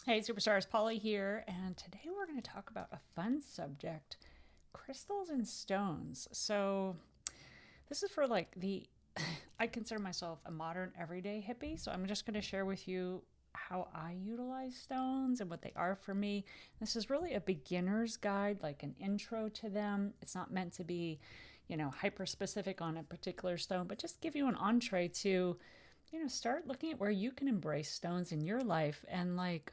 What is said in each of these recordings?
Hey, Superstars, Polly here, and today we're going to talk about a fun subject, crystals and stones. So, this is for like I consider myself a modern everyday hippie, so I'm just going to share with you how I utilize stones and what they are for me. This is really a beginner's guide, like an intro to them. It's not meant to be, hyper specific on a particular stone, but just give you an entree to, start looking at where you can embrace stones in your life and like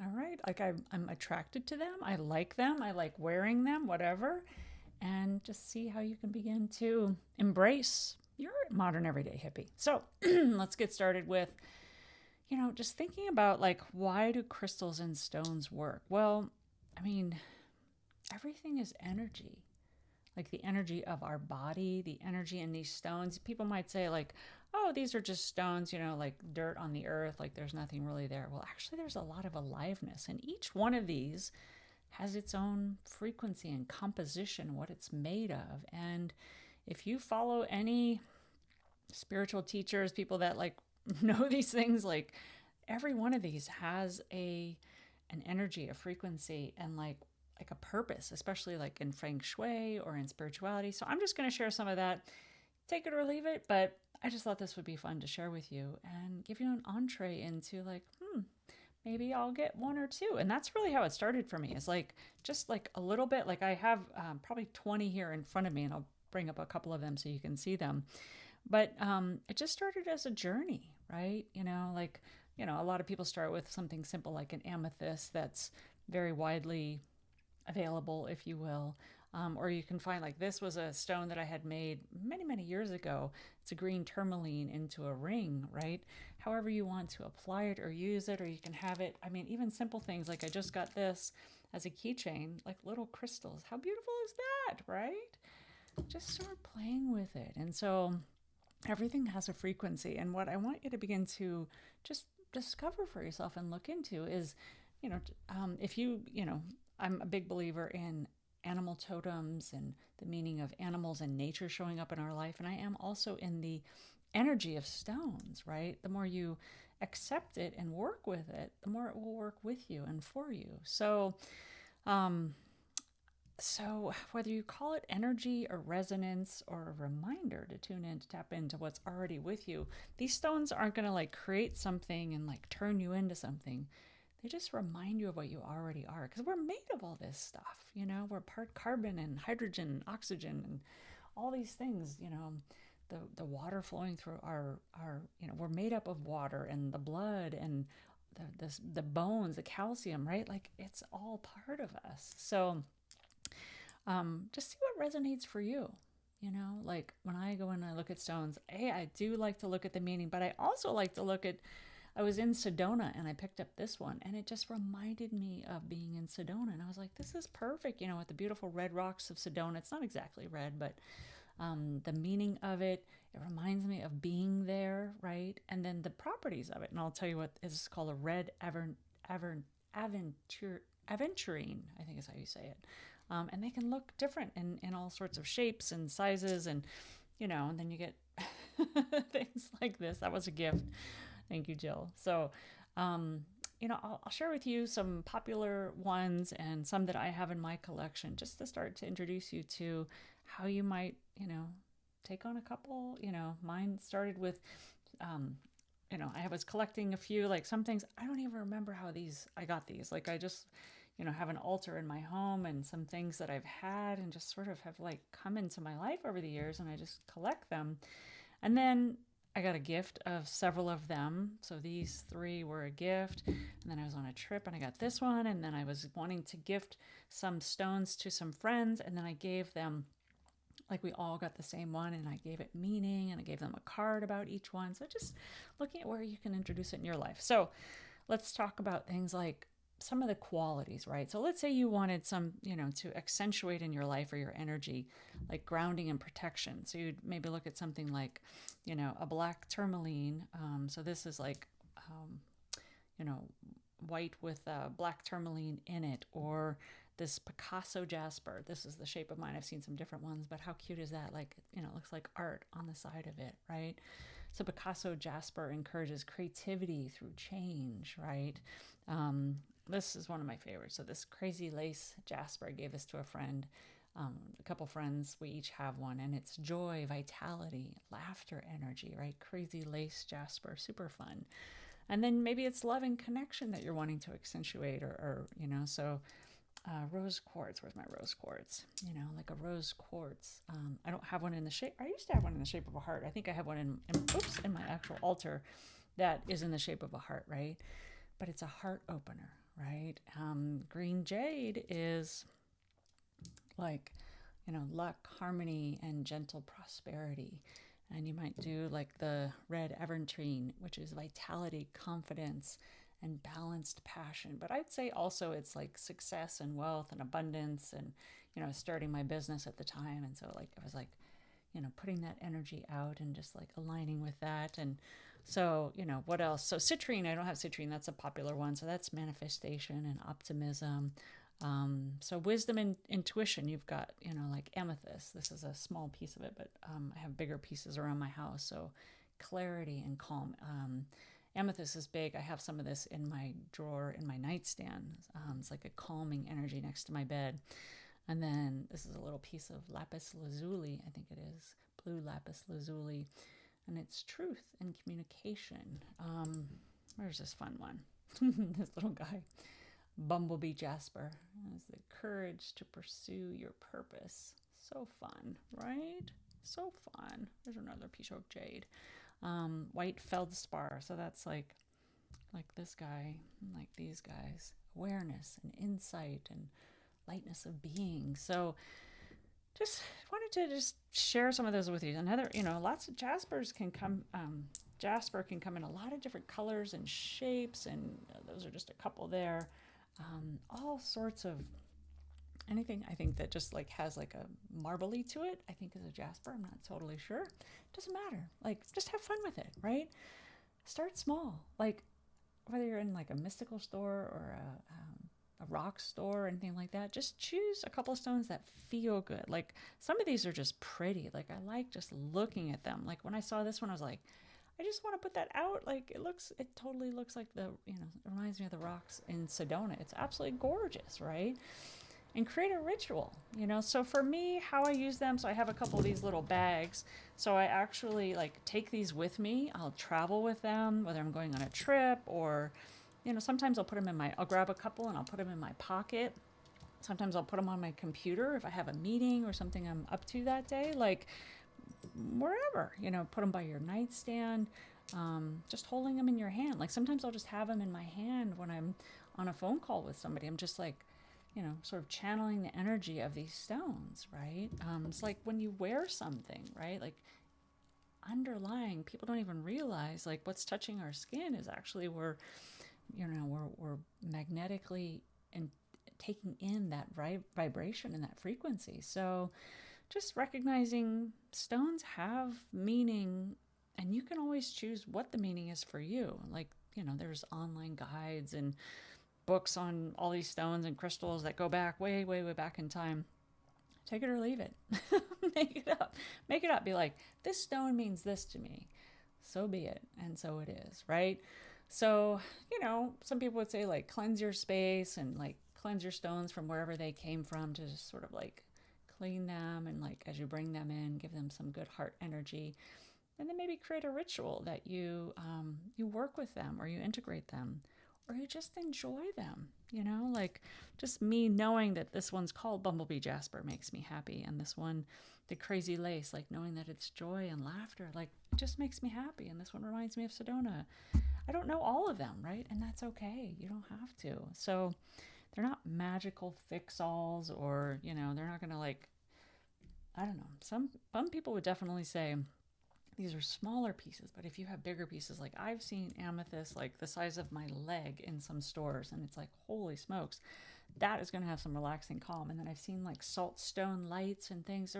all right. Like I'm attracted to them. I like them. I like wearing them, whatever. And just see how you can begin to embrace your modern everyday hippie. So let's get started with, just thinking about like, why do crystals and stones work? Well, I mean, everything is energy, like the energy of our body, the energy in these stones. People might say, like, oh, these are just stones, like dirt on the earth, like there's nothing really there. Well, actually, there's a lot of aliveness, and each one of these has its own frequency and composition, what it's made of. And if you follow any spiritual teachers, people that like know these things, like every one of these has an energy, a frequency, and like a purpose, especially like in feng shui or in spirituality. So I'm just going to share some of that. Take it or leave it, but I just thought this would be fun to share with you and give you an entree into like, maybe I'll get one or two. And that's really how it started for me. Is like just like a little bit. Like I have probably 20 here in front of me, and I'll bring up a couple of them so you can see them. But it just started as a journey, right? A lot of people start with something simple like an amethyst that's very widely available, if you will. Or you can find like this was a stone that I had made many, many years ago. It's a green tourmaline into a ring, right? However, you want to apply it or use it, or you can have it. I mean, even simple things like I just got this as a keychain, like little crystals. How beautiful is that, right? Just start playing with it. And so everything has a frequency. And what I want you to begin to just discover for yourself and look into is, if I'm a big believer in animal totems and the meaning of animals and nature showing up in our life. And I am also in the energy of stones, right? The more you accept it and work with it, the more it will work with you and for you. Um, so, whether you call it energy or resonance or a reminder to tune in to tap into what's already with you, these stones aren't going to like create something and like turn you into something. They just remind you of what you already are because we're made of all this stuff. We're part carbon and hydrogen and oxygen and all these things. The water flowing through our we're made up of water and the blood and the bones, the calcium, right? Like it's all part of us. So just see what resonates for you. Like when I go and I look at stones, hey, I do like to look at the meaning, but I also like to look at. I was in Sedona and I picked up this one, and it just reminded me of being in Sedona. And I was like, this is perfect, with the beautiful red rocks of Sedona. It's not exactly red, but the meaning of it, it reminds me of being there, right? And then the properties of it. And I'll tell you what is called a red aventurine, I think is how you say it. And they can look different in all sorts of shapes and sizes. And then you get things like this. That was a gift. Thank you, Jill. So, I'll share with you some popular ones and some that I have in my collection just to start to introduce you to how you might, take on a couple. Mine started with, I was collecting a few, like some things. I don't even remember how I got these. Like I just, have an altar in my home and some things that I've had and just sort of have like come into my life over the years and I just collect them. And then I got a gift of several of them. So these three were a gift. And then I was on a trip and I got this one. And then I was wanting to gift some stones to some friends. And then I gave them, like we all got the same one. And I gave it meaning and I gave them a card about each one. So just looking at where you can introduce it in your life. So let's talk about things like some of the qualities, right? So let's say you wanted some, to accentuate in your life or your energy, like grounding and protection. So you'd maybe look at something like, a black tourmaline. So this is like, you know, white with black tourmaline in it, or this Picasso jasper. This is the shape of mine. I've seen some different ones, but how cute is that? Like, it looks like art on the side of it, right? So Picasso jasper encourages creativity through change, right? This is one of my favorites. So this Crazy Lace jasper, I gave this to a friend, a couple friends. We each have one, and it's joy, vitality, laughter, energy, right? Crazy Lace jasper, super fun. And then maybe it's love and connection that you're wanting to accentuate, or so rose quartz. Where's my rose quartz? Like a rose quartz. I don't have one in the shape. I used to have one in the shape of a heart. I think I have one in my actual altar that is in the shape of a heart, right? But it's a heart opener, right? Green jade is like, luck, harmony, and gentle prosperity. And you might do like the Red Aventurine, which is vitality, confidence, and balanced passion. But I'd say also it's like success and wealth and abundance, and starting my business at the time, and so like I was like putting that energy out and just like aligning with that. And so what else? So citrine, I don't have citrine, that's a popular one, so that's manifestation and optimism. So wisdom and intuition, you've got like amethyst. This is a small piece of it, but I have bigger pieces around my house, so clarity and calm. Amethyst is big. I have some of this in my drawer in my nightstand. It's like a calming energy next to my bed. And then this is a little piece of lapis lazuli, I think it is, blue lapis lazuli, and it's truth and communication. Where's this fun one? This little guy, bumblebee jasper. It's the courage to pursue your purpose. So fun, right? So fun. There's another piece of jade. White feldspar. So that's like this guy, like these guys. Awareness and insight and lightness of being. So just wanted to just share some of those with you. Another, lots of jaspers can come. Jasper can come in a lot of different colors and shapes, and those are just a couple there. All sorts of anything I think that just like has like a marbly to it, I think is a jasper. I'm not totally sure. Doesn't matter. Like just have fun with it, right? Start small. Like whether you're in like a mystical store or a rock store or anything like that, just choose a couple of stones that feel good. Like some of these are just pretty. Like I like just looking at them. Like when I saw this one, I was like, I just want to put that out. Like it totally looks like it reminds me of the rocks in Sedona. It's absolutely gorgeous, right? And create a ritual, So for me, how I use them, so I have a couple of these little bags. So I actually like take these with me. I'll travel with them, whether I'm going on a trip or, sometimes I'll I'll grab a couple and I'll put them in my pocket. Sometimes I'll put them on my computer if I have a meeting or something I'm up to that day, like wherever, put them by your nightstand, just holding them in your hand. Like sometimes I'll just have them in my hand when I'm on a phone call with somebody. I'm just like, sort of channeling the energy of these stones, right? It's like when you wear something, right? Like underlying, people don't even realize like what's touching our skin is actually we're magnetically and taking in that vibration and that frequency. So just recognizing stones have meaning, and you can always choose what the meaning is for you. Like, there's online guides and books on all these stones and crystals that go back way, way, way back in time. Take it or leave it. Make it up. Make it up. Be like, this stone means this to me. So be it. And so it is, right? So, some people would say like cleanse your space and like cleanse your stones from wherever they came from, to just sort of like clean them, and like as you bring them in, give them some good heart energy. And then maybe create a ritual that you work with them, or you integrate them, or you just enjoy them, like just me knowing that this one's called Bumblebee Jasper makes me happy. And this one, the Crazy Lace, like knowing that it's joy and laughter, like it just makes me happy. And this one reminds me of Sedona. I don't know all of them, right? And that's okay. You don't have to. So they're not magical fix-alls, or, they're not going to like, I don't know. Some people would definitely say, these are smaller pieces, but if you have bigger pieces, like I've seen amethyst like the size of my leg in some stores, and it's like, holy smokes, that is going to have some relaxing calm. And then I've seen like salt stone lights and things.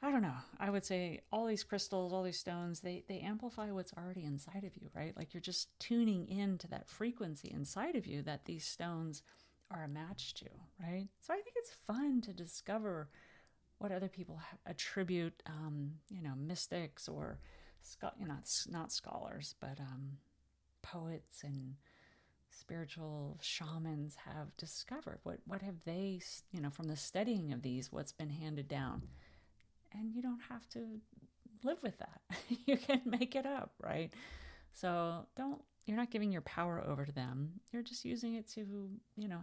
I don't know, I would say all these crystals, all these stones, they amplify what's already inside of you, right? Like you're just tuning into that frequency inside of you that these stones are a match to, right? So I think it's fun to discover what other people attribute, mystics or not scholars, but poets and spiritual shamans have discovered. What have they, from the studying of these, what's been handed down? And you don't have to live with that. You can make it up, right? So you're not giving your power over to them. You're just using it to,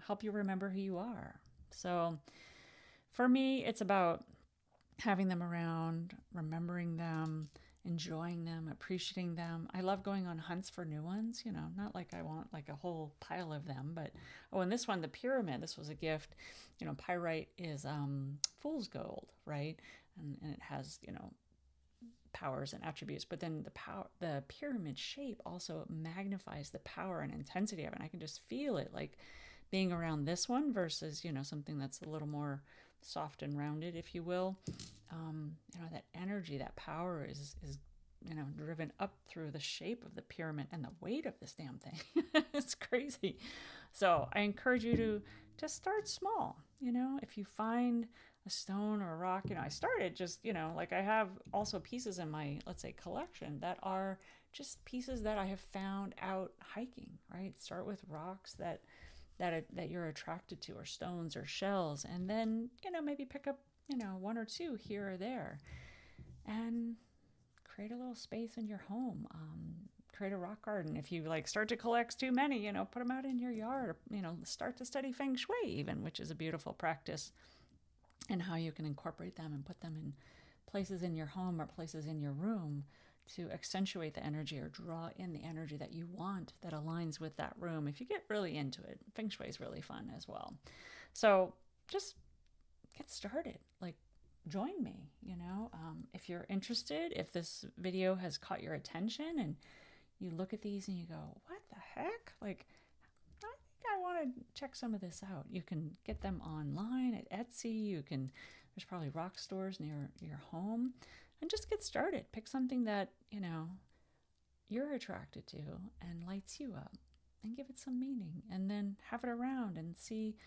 help you remember who you are. So for me, it's about having them around, remembering them, enjoying them, appreciating them. I love going on hunts for new ones, not like I want like a whole pile of them, but and this one, the pyramid, this was a gift. Pyrite is fool's gold, right? And it has, powers and attributes, but then the pyramid shape also magnifies the power and intensity of it. And I can just feel it, like being around this one versus something that's a little more soft and rounded, if you will. That energy, that power is driven up through the shape of the pyramid and the weight of this damn thing. It's crazy. So I encourage you to just start small. If you find a stone or a rock, I started just, like I have also pieces in my, let's say, collection that are just pieces that I have found out hiking, right? Start with rocks that you're attracted to, or stones or shells, and then, maybe pick up, one or two here or there, and create a little space in your home. Create a rock garden. If you start to collect too many, put them out in your yard, start to study feng shui even, which is a beautiful practice, and how you can incorporate them and put them in places in your home or places in your room to accentuate the energy or draw in the energy that you want that aligns with that room. If you get really into it, feng shui is really fun as well. So just get started. Join me, if you're interested, if this video has caught your attention and you look at these and you go, what the heck? I think I want to check some of this out. You can get them online at Etsy. There's probably rock stores near your home, and just get started. Pick something that, you're attracted to and lights you up, and give it some meaning, and then have it around and see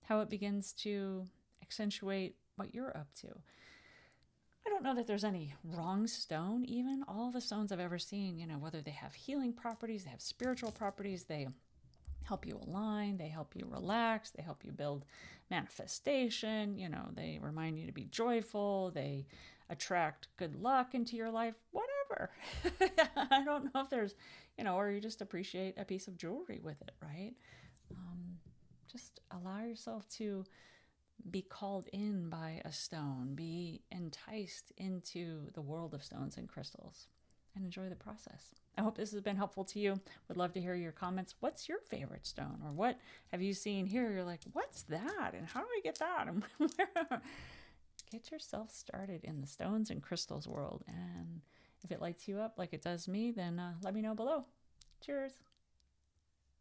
how it begins to accentuate what you're up to. I don't know that there's any wrong stone even. All the stones I've ever seen, whether they have healing properties, they have spiritual properties, they help you align, they help you relax, they help you build manifestation, they remind you to be joyful, they attract good luck into your life, whatever. I don't know if there's, or you just appreciate a piece of jewelry with it, right? Just allow yourself to be called in by a stone, be enticed into the world of stones and crystals, and enjoy the process. I hope this has been helpful to you. Would love to hear your comments. What's your favorite stone? Or what have you seen here? You're like, what's that? And how do I get that? And get yourself started in the stones and crystals world. And if it lights you up like it does me, then let me know below. Cheers.